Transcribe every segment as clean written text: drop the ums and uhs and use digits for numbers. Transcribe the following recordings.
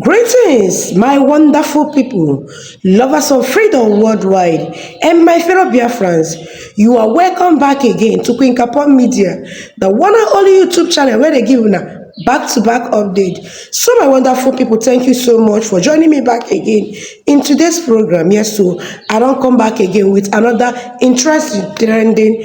Greetings, my wonderful people, lovers of freedom worldwide, and my fellow Biafrans. You are welcome back again to QUEENCAPON Media, the one and only YouTube channel where they give you back-to-back update. So, my wonderful people, thank you so much for joining me back again in today's program. Yes, so I don't come back again with another interesting, trending,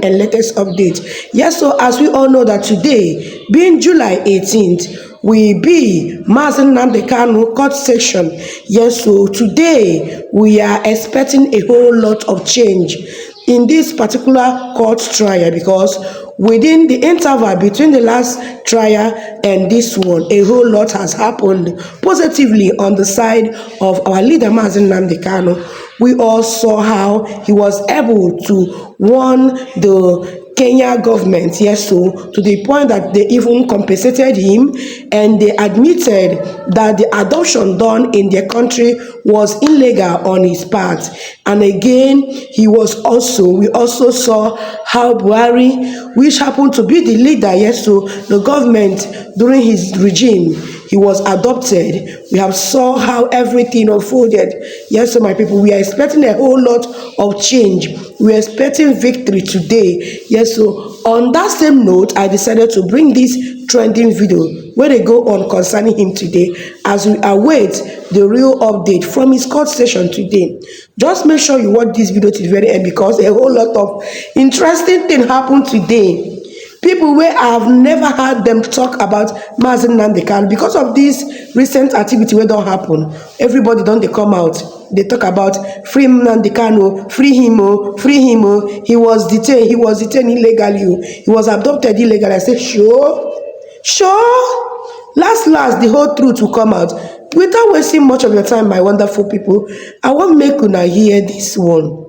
and latest update. Yes, so as we all know that today, being July 18th, will be Nnamdi Kanu court session. Yes, so today we are expecting a whole lot of change in this particular court trial because within the interval between the last trial and this one, a whole lot has happened positively on the side of our leader, Nnamdi Kanu. We all saw how he was able to warn the Kenya government, yes, so to the point that they even compensated him and they admitted that the adoption done in their country was illegal on his part. And again, we also saw how Buhari, which happened to be the leader, yes, so the government during his regime, he was adopted. We have saw how everything unfolded. Yes, so my people, we are expecting a whole lot of change. We are expecting victory today. Yes, so on that same note, I decided to bring this trending video where they go on concerning him today as we await the real update from his court session today. Just make sure you watch this video to the very end because a whole lot of interesting things happened today. People where I have never heard them talk about Nnamdi Kanu because of this recent activity where don't happen. Everybody don't they come out. They talk about free Nnamdi Kanu, free him, free him. He was detained illegally. He was adopted illegally. I said, sure. Last, the whole truth will come out. Without wasting much of your time, my wonderful people, I want make una hear this one.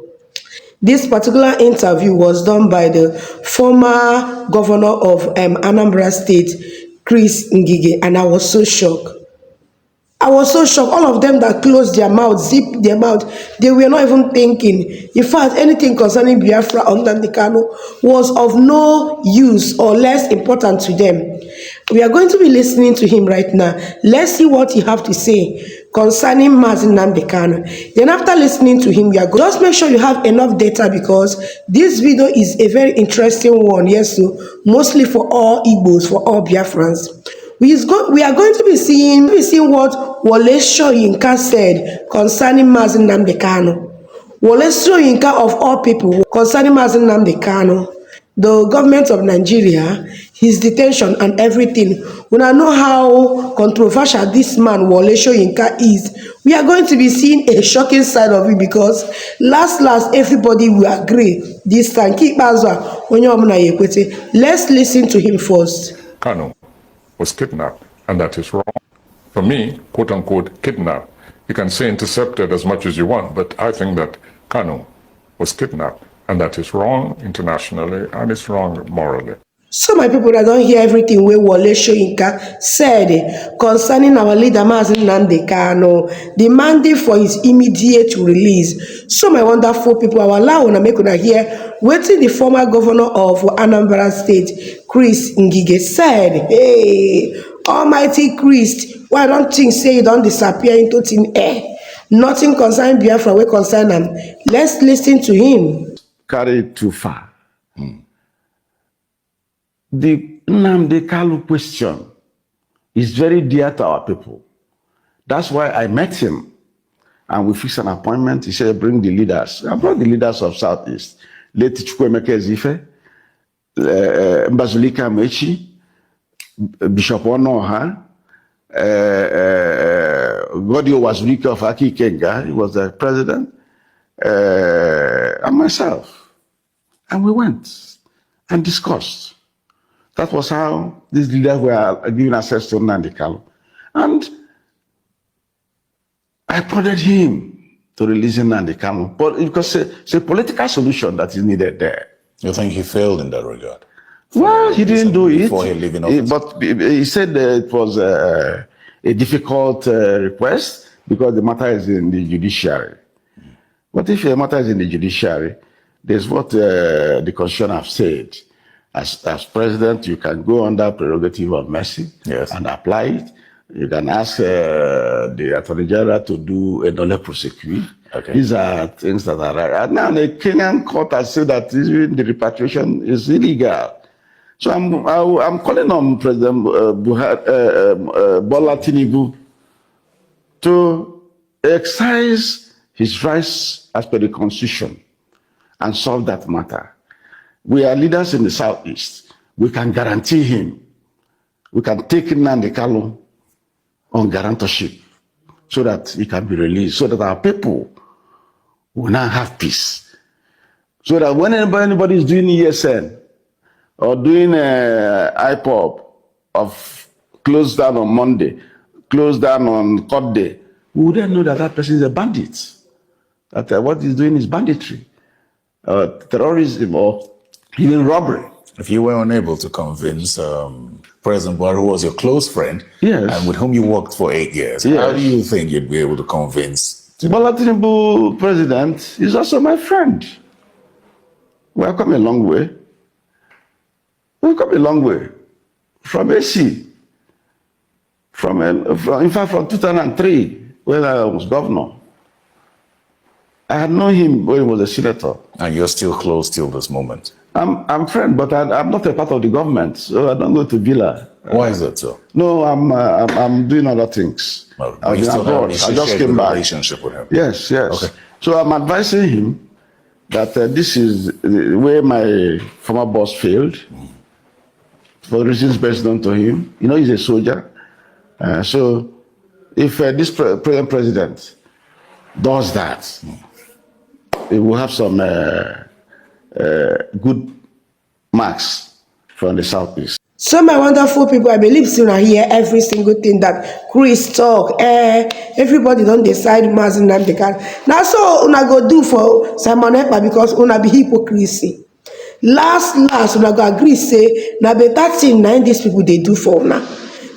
This particular interview was done by the former governor of Anambra State, Chris Ngige, and I was so shocked. All of them that closed their mouth, zipped their mouth, they were not even thinking. In fact, anything concerning Biafra or Nnamdi Kanu was of no use or less important to them. We are going to be listening to him right now. Let's see what he have to say concerning Nnamdi Kanu. Then after listening to him, we are just make sure you have enough data because this video is a very interesting one. Yes, so mostly for all Igbos, for all Biafrans. We are going to be seeing what Wole Soyinka said concerning Nnamdi Kanu. Wole Soyinka of all people concerning Nnamdi Kanu, the government of Nigeria, his detention and everything. We now know how controversial this man Wole Soyinka is. We are going to be seeing a shocking side of it because last everybody will agree this time. Let's listen to him first. Kanu was kidnapped, and that is wrong. For me, quote unquote, kidnapped. You can say intercepted as much as you want, but I think that Kanu was kidnapped, and that is wrong internationally, and it's wrong morally. So my people that don't hear everything where Wole Soyinka said concerning our leader Nnamdi Kanu, demanding for his immediate release. So my wonderful people, I will allow to make una hear wetin the former governor of Anambra State, Chris Ngige, said. Hey, almighty Christ, why don't things say you don't disappear into thin air? Nothing concerning Biafra wey concern him. Let's listen to him. Carry it too far. The Nnamdi Kanu question is very dear to our people. That's why I met him and we fixed an appointment. He said, bring the leaders. I brought the leaders of Southeast. Late Mnk'S, Mbazulika Mechi, Bishop Onoha, Godio Wazulika of Aki Kenga, he was the president, and myself. And we went and discussed. That was how these leaders were given access to Nnamdi Kanu. And I prodded him to release Nnamdi Kanu, but because it's a political solution that is needed there. You think he failed in that regard? Well, he didn't do it. Before he leaving office. But he said that it was a difficult request because the matter is in the judiciary. But if the matter is in the judiciary, there's what the constitution have said. As president, you can go under prerogative of mercy, yes, and apply it. You can ask the Attorney General to do a nolle prosequi. Okay. These are things that are right. And now the Kenyan court has said that even the repatriation is illegal. So I'm calling on President Bola Tinubu to exercise his rights as per the Constitution and solve that matter. We are leaders in the Southeast. We can guarantee him. We can take Nnamdi Kanu on guarantorship so that he can be released, so that our people will now have peace. So that when anybody is doing ESN or doing ipob of close down on Monday, close down on court day, we would then know that that person is a bandit. That what he's doing is banditry, terrorism, or even robbery. If you were unable to convince President Buhari, who was your close friend, Yes, and with whom you worked for 8 years, Yes. how do you think you'd be able to convince? Bola Tinubu, president, is also my friend. We have come a long way. We've come a long way from AC, in fact, from 2003, when I was governor. I had known him when he was a senator. And you're still close till this moment. I'm friend, but I'm not a part of the government, so I don't go to Villa. Why is that so? No, I'm doing other things. Well, I've you been still have abroad. a I just came back. relationship with him. Yes, yes. Okay. So I'm advising him that this is where my former boss failed, for reasons best known to him. You know, he's a soldier. So if this present president does that, it will have some good marks from the Southeast. So my wonderful people, I believe soon I hear every single thing that Chris talk. Everybody don't decide Mazi Nnamdi Kanu. Now so una go do for Simon Ekpa because una be hypocrisy. Last una go agree say na better thing na these people they do for una.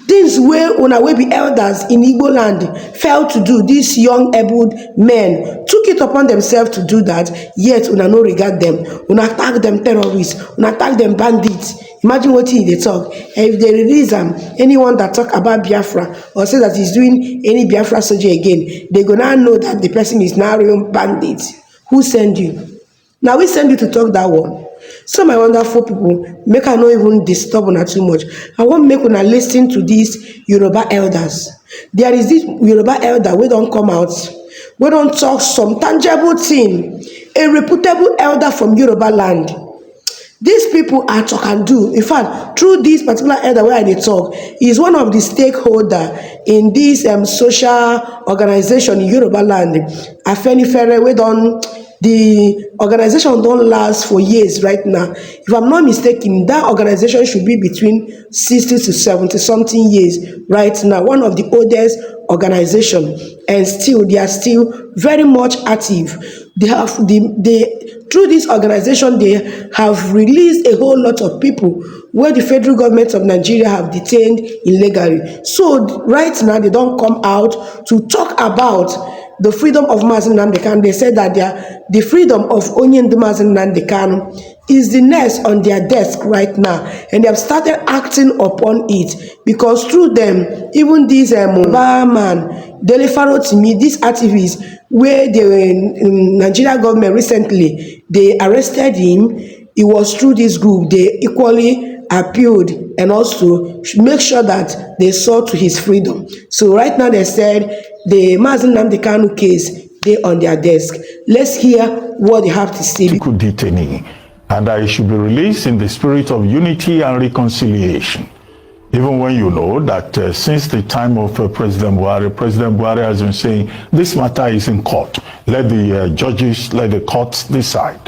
Things where una wey be elders in Igbo land failed to do, these young able men took it upon themselves to do that, yet una no regard them. Una attack them terrorists, una attack them bandits. Imagine what they talk. If they release anyone that talk about Biafra or say that he's doing any Biafra soldier again, they gonna know that the person is now real bandit. Who send you? Now we send you to talk that one. So my wonderful people, make I not even disturb una too much. I want make una listen to these Yoruba elders. There is this Yoruba elder we don't come out, we don't talk some tangible thing, a reputable elder from Yoruba land. These people are talk and do. In fact, through this particular elder where they talk, he is one of the stakeholder in this social organization in Yoruba land. Afenifere, we don't. The organization don't last for years right now. If I'm not mistaken, that organization should be between 60 to 70 something years right now. One of the oldest organization, and still they are still very much active. They have through this organization they have released a whole lot of people where the federal government of Nigeria have detained illegally. So right now they don't come out to talk about the freedom of Mazi Nnamdi Kanu. They said that the freedom of Mazi Nnamdi Kanu is the next on their desk right now, and they have started acting upon it because through them, even this man, Delifaro to me, these activists, where the Nigeria government recently they arrested him, it was through this group they equally appealed and also make sure that they saw to his freedom. So right now they said the Mazi Nnamdi Kanu case, they on their desk. Let's hear what they have to say. Detainee, and I should be released in the spirit of unity and reconciliation. Even when you know that since the time of President Buhari has been saying this matter is in court. Let the judges, let the courts decide.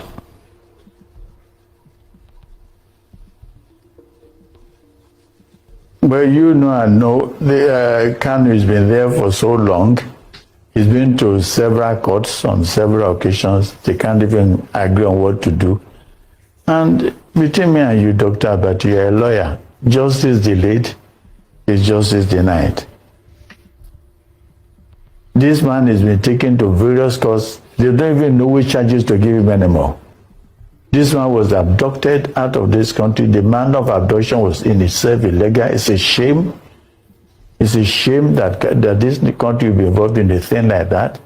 But you know, I know the Kanu has been there for so long. He's been to several courts on several occasions. They can't even agree on what to do. And between me and you, Dr. Abati, you're a lawyer. Justice delayed is justice denied. This man has been taken to various courts. They don't even know which charges to give him anymore. This man was abducted out of this country. The manner of abduction was in itself illegal. It's a shame. It's a shame that this country will be involved in a thing like that.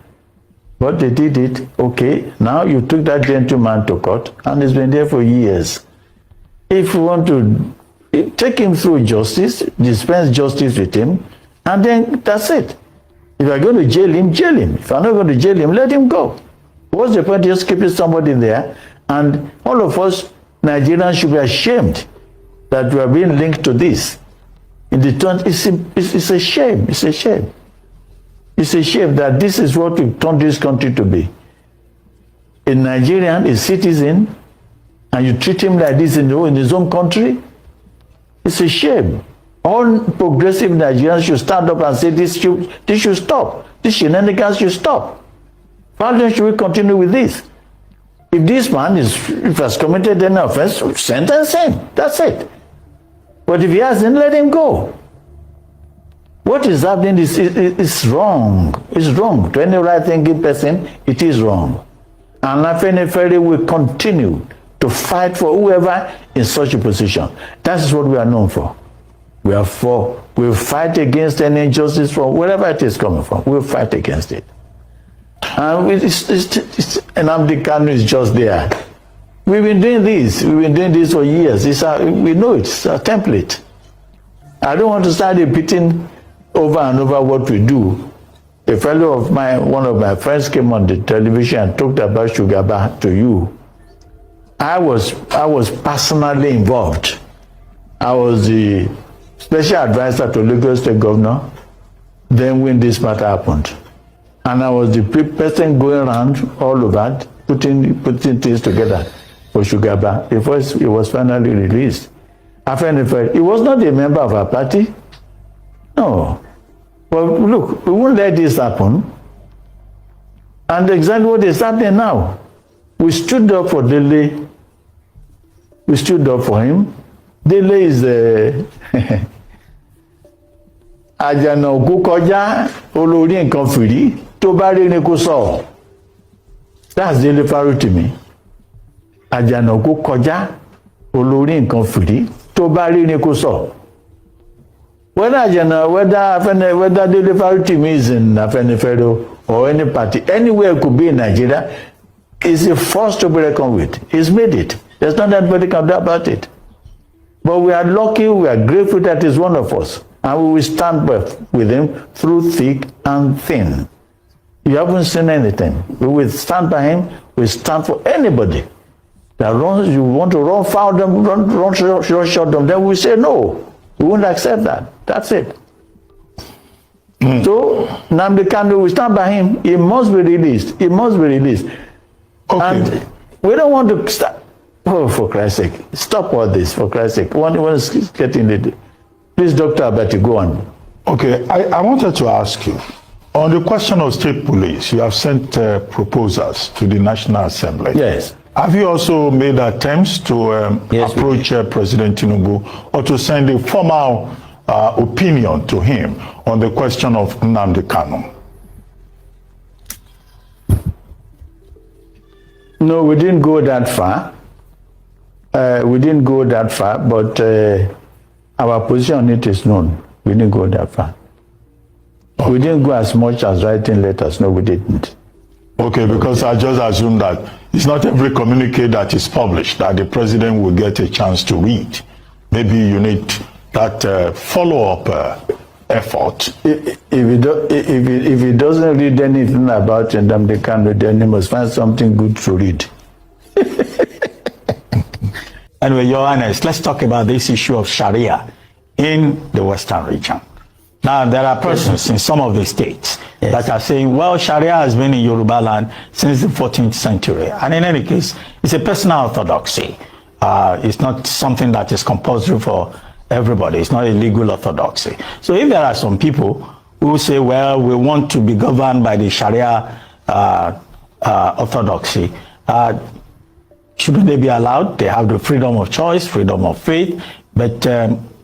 But they did it. Okay, now you took that gentleman to court, and he's been there for years. If you want to take him through justice, dispense justice with him, and then that's it. If you're going to jail him, jail him. If you're not going to jail him, let him go. What's the point of just keeping somebody there? And all of us Nigerians should be ashamed that we are being linked to this. In the turn, it's a shame. It's a shame. It's a shame that this is what we've turned this country to be. A Nigerian, a citizen, and you treat him like this in his own country. It's a shame. All progressive Nigerians should stand up and say this should stop. This shenanigans should stop. How long should we continue with this? If this man has committed an offense, sentence him. That's it. But if he hasn't, let him go. What is happening is wrong. It's wrong. To any right-thinking person, it is wrong. And Afenifere will continue to fight for whoever in such a position. That is what we are known for. We'll fight against any injustice from wherever it is coming from. We'll fight against it. And Nnamdi Kanu is just there. We've been doing this. We've been doing this for years. We know it's a template. I don't want to start repeating over and over what we do. A fellow of mine, one of my friends came on the television and talked about Shugaba to you. I was personally involved. I was the special advisor to Lagos State Governor then when this matter happened. And I was the person going around all over putting things together for Shugaba before it was finally released. He was not a member of our party. No. But look, we won't let this happen. And exactly what is happening now. We stood up for Dele. We stood up for him. Dele is Àjànà òkú kọjá olórí nǹkan fìrí tó bá rí ní kó sọ. That's Dele Farutimi. Àjànà òkú kọjá olórí nǹkan fìrí tó bá rí ní kó sọ. Whether Dele Farutimi is in Afenifere or any party, anywhere it could be in Nigeria, is a force to be reckoned with. He's made it. There's nothing anybody can do about it. But we are lucky, we are grateful that he's one of us. And we will stand with him through thick and thin. You haven't seen anything. We will stand by him. We stand for anybody that runs. You want to run foul them, run short them. Then we say no. We won't accept that. That's it. So Nnamdi Kanu, we stand by him. He must be released. He must be released. Okay. And we don't want to start. Oh, for Christ's sake, stop all this. For Christ's sake, one is getting it. Please, Dr. Abati, go on. Okay, I wanted to ask you, on the question of state police, you have sent proposals to the National Assembly. Yes. Have you also made attempts to approach President Tinubu or to send a formal opinion to him on the question of Nnamdi Kanu? No, we didn't go that far. But our position on it is known. We didn't go that far. Okay. We didn't go as much as writing letters. No, we didn't. Okay, because I just assume that it's not every communique that is published that the president will get a chance to read. Maybe you need that follow-up effort. If he doesn't read anything about Nnamdi Kanu, then he must find something good to read. Anyway, Your Highness, let's talk about this issue of Sharia in the Western region. Now, there are persons in some of the states that are saying, well, Sharia has been in Yoruba land since the 14th century. And in any case, it's a personal orthodoxy. It's not something that is compulsory for everybody. It's not a legal orthodoxy. So if there are some people who say, well, we want to be governed by the Sharia orthodoxy, shouldn't they be allowed? They have the freedom of choice, freedom of faith, but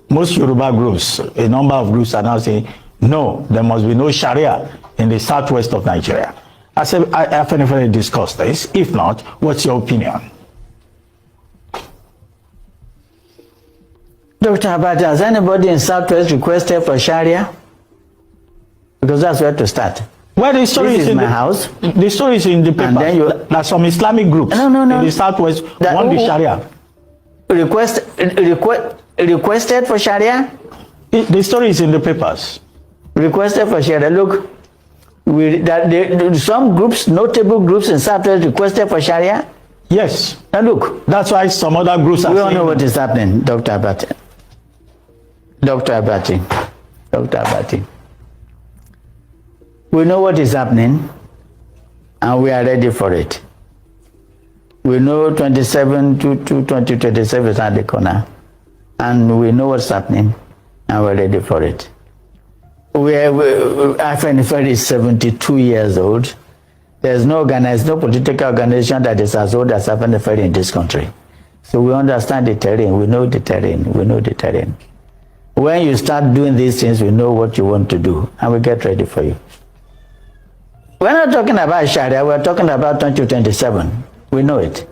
most Yoruba groups, a number of groups are now saying, no, there must be no Sharia in the southwest of Nigeria. I said, I definitely discussed this. If not, what's your opinion? Dr. Abadi, has anybody in southwest requested for Sharia? because that's where to start. Well, the story This is is in my the house. The story is in the paper. And then you- That some Islamic groups No. in the southwest want the Sharia. Requested for Sharia? The story is in the papers. Requested for Sharia. Look, some groups, notable groups in Southwest requested for Sharia. Yes. Now look, That's why some other groups are we all saying know what is happening, Dr. Abati. Dr. Abati. Dr. Abati. We know what is happening, and we are ready for it. We know 27 to 2027 is at the corner, and we know what's happening, and we're ready for it. IFNFR is 72 years old. There's no political organization that is as old as IFNFR in this country. So we understand the terrain, we know the terrain, we know the terrain. When you start doing these things, we know what you want to do, and we get ready for you. We're not talking about Sharia, we're talking about 2027. We know it.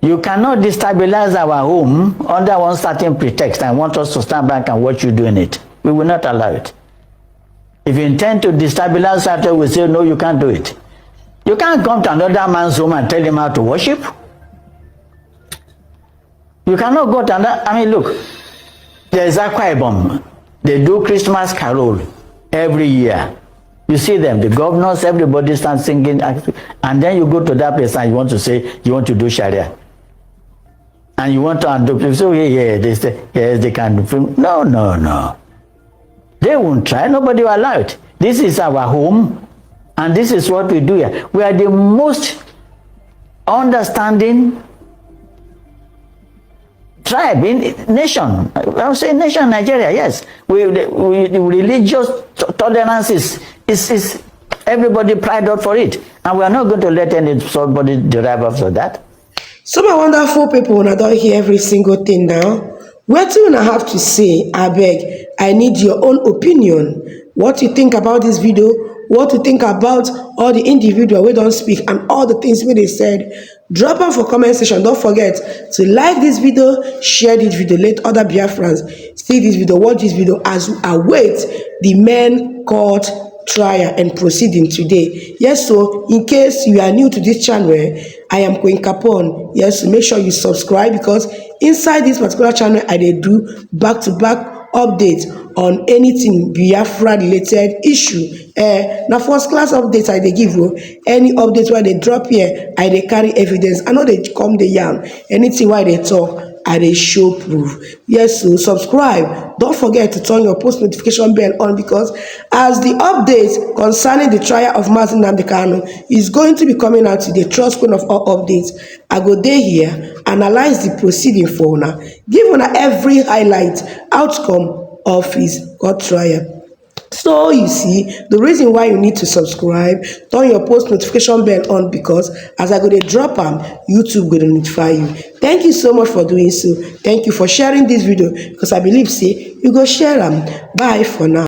You cannot destabilize our home under one certain pretext and want us to stand back and watch you doing it. We will not allow it. If you intend to destabilize after, we say, no, you can't do it. You can't come to another man's home and tell him how to worship. You cannot go to another, look, there's Akwa Ibom. They do Christmas carol every year. You see them, the governors, everybody stands singing, and then you go to that place and you want to say, you want to do Sharia. And you want to undo people. So they say, yes, they can do film. No. They won't try, nobody will allow it. This is our home, and this is what we do here. We are the most understanding tribe in nation. I'm saying nation, Nigeria, yes. We religious tolerance is everybody pride out for it. And we are not going to let somebody derive off of that. So my wonderful people, when I don't hear every single thing now, what do you have to say? I beg, I need your own opinion. What you think about this video? What you think about all the individuals we don't speak and all the things we they said? Drop them for comment section. Don't forget to like this video, share this video, let other Biafrans see this video, watch this video as we await the men court trial and proceeding today. Yes, so in case you are new to this channel, I am QUEENCAPON. Yes, so make sure you subscribe, because inside this particular channel I do back-to-back updates on anything Biafra related issue. Now first class updates I dey give you. Any updates where they drop here, I dey carry evidence. I know they come the yarn. Anything why they talk, I dey show proof. Yes, so subscribe. Don't forget to turn your post notification bell on, because as the updates concerning the trial of Nnamdi Kanu is going to be coming out today, trust queen of all updates, I go there here, analyze the proceeding for now, give una every highlight outcome of his court trial. So you see, the reason why you need to subscribe, turn your post notification bell on, because as I go to drop them, YouTube will notify you. Thank you so much for doing so. Thank you for sharing this video, because I believe say you go share them. Bye for now.